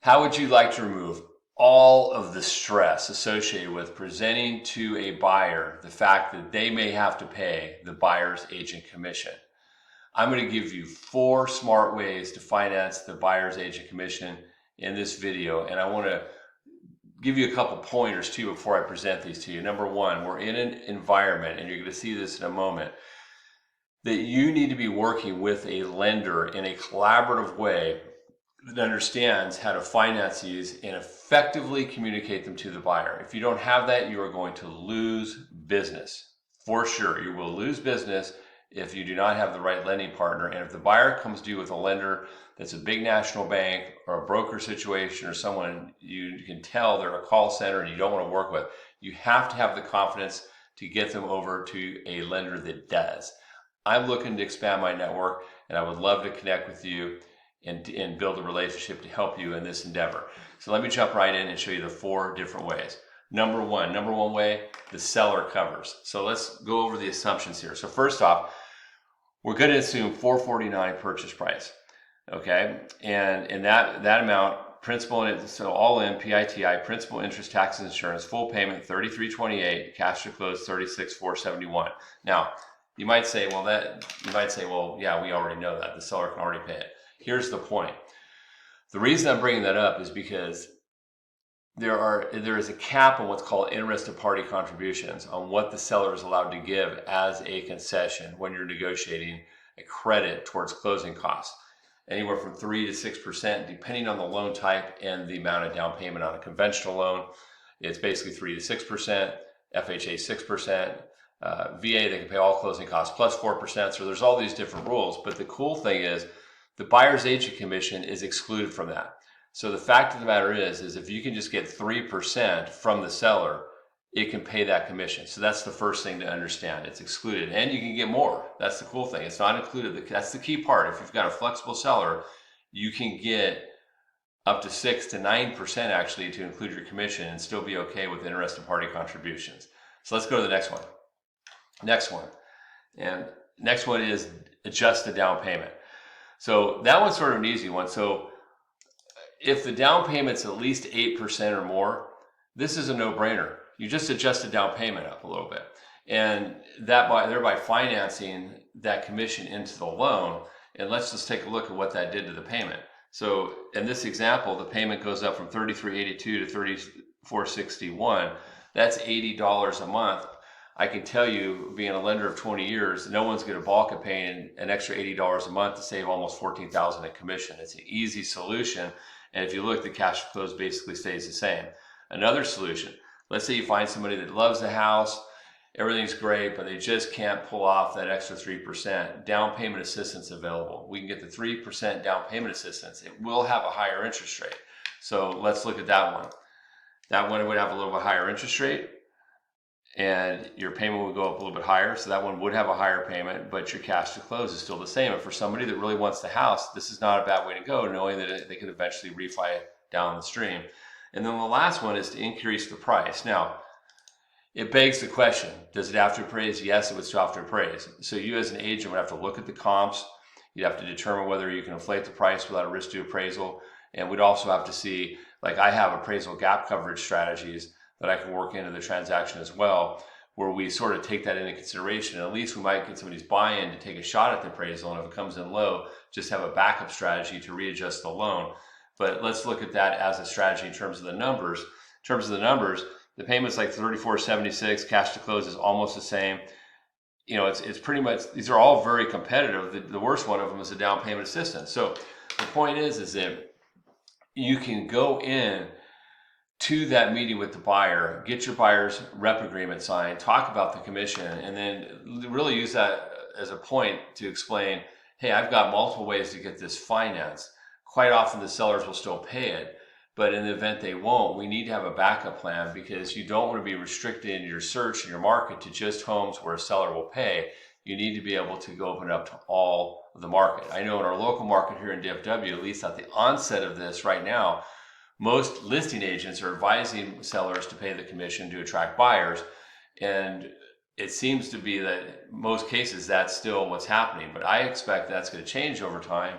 How would you like to remove all of the stress associated with presenting to a buyer the fact that they may have to pay the buyer's agent commission? I'm going to give you 4 smart ways to finance the buyer's agent commission in this video, and I want to give you a couple pointers too before I present these to you. Number one, we're in an environment, and you're going to see this in a moment, that you need to be working with a lender in a collaborative way that understands how to finance these and effectively communicate them to the buyer. If you don't have that, you are going to lose business. For sure, you will lose business if you do not have the right lending partner. And if the buyer comes to you with a lender that's a big national bank or a broker situation or someone you can tell they're a call center and you don't want to work with, you have to have the confidence to get them over to a lender that does. I'm looking to expand my network, and I would love to connect with you and build a relationship to help you in this endeavor. So let me jump right in and show you the 4 different ways. Number one way, the seller covers. So let's go over the assumptions here. So first off, we're going to assume $449 purchase price. Okay, and that amount, principal and so all in PITI, principal, interest, taxes, insurance, full payment $3328, cash to close $36,471. Now, you might say, well, yeah, we already know that the seller can already pay it. Here's the point. The reason I'm bringing that up is because there is a cap on what's called interested party contributions on what the seller is allowed to give as a concession when you're negotiating a credit towards closing costs. Anywhere from 3 to 6%, depending on the loan type and the amount of down payment on a conventional loan. It's basically 3 to 6%, FHA 6%, VA, they can pay all closing costs plus 4%. So there's all these different rules. But the cool thing is the buyer's agent commission is excluded from that. So the fact of the matter is if you can just get 3% from the seller, it can pay that commission. So that's the first thing to understand. It's excluded, and you can get more. That's the cool thing. It's not included. That's the key part. If you've got a flexible seller, you can get up to 6 to 9% actually to include your commission and still be okay with interested party contributions. So let's go to the next one. Next one is adjust the down payment. So that one's sort of an easy one. So if the down payment's at least 8% or more, this is a no-brainer. You just adjust the down payment up a little bit, and thereby financing that commission into the loan. And let's just take a look at what that did to the payment. So in this example, the payment goes up from $33.82 to $34.61. That's $80 a month. I can tell you, being a lender of 20 years, no one's going to balk at paying an extra $80 a month to save almost $14,000 in commission. It's an easy solution. And if you look, the cash close basically stays the same. Another solution, let's say you find somebody that loves the house, everything's great, but they just can't pull off that extra 3%. Down payment assistance available. We can get the 3% down payment assistance. It will have a higher interest rate. So let's look at that one. That one would have a little bit higher interest rate, and your payment would go up a little bit higher. So that one would have a higher payment, but your cash to close is still the same. And for somebody that really wants the house, this is not a bad way to go, knowing that they could eventually refi down the stream. And then the last one is to increase the price. Now, it begs the question, does it have to appraise? Yes, it would still have to appraise. So you as an agent would have to look at the comps. You'd have to determine whether you can inflate the price without a risk to appraisal. And we'd also have to see, like I have appraisal gap coverage strategies that I can work into the transaction as well, where we sort of take that into consideration. At least we might get somebody's buy-in to take a shot at the appraisal, and if it comes in low, just have a backup strategy to readjust the loan. But let's look at that as a strategy in terms of the numbers. In terms of the numbers, the payment's like $34.76, cash to close is almost the same. You know, it's pretty much, these are all very competitive. The worst one of them is the down payment assistance. So the point is that you can go in to that meeting with the buyer, get your buyer's rep agreement signed, talk about the commission, and then really use that as a point to explain, hey, I've got multiple ways to get this financed. Quite often the sellers will still pay it, but in the event they won't, we need to have a backup plan, because you don't want to be restricted in your search and your market to just homes where a seller will pay. You need to be able to go open it up to all of the market. I know in our local market here in DFW, at least at the onset of this right now, most listing agents are advising sellers to pay the commission to attract buyers. And it seems to be that most cases that's still what's happening, but I expect that's going to change over time.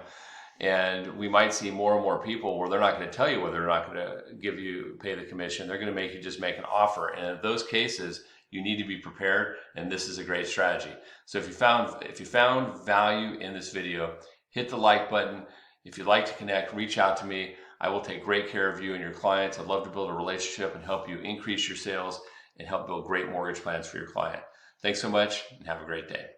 And we might see more and more people where they're not going to tell you whether they're not going to pay the commission. They're going to make you just make an offer. And in those cases, you need to be prepared, and this is a great strategy. So if you found value in this video, hit the like button. If you'd like to connect, reach out to me. I will take great care of you and your clients. I'd love to build a relationship and help you increase your sales and help build great mortgage plans for your client. Thanks so much and have a great day.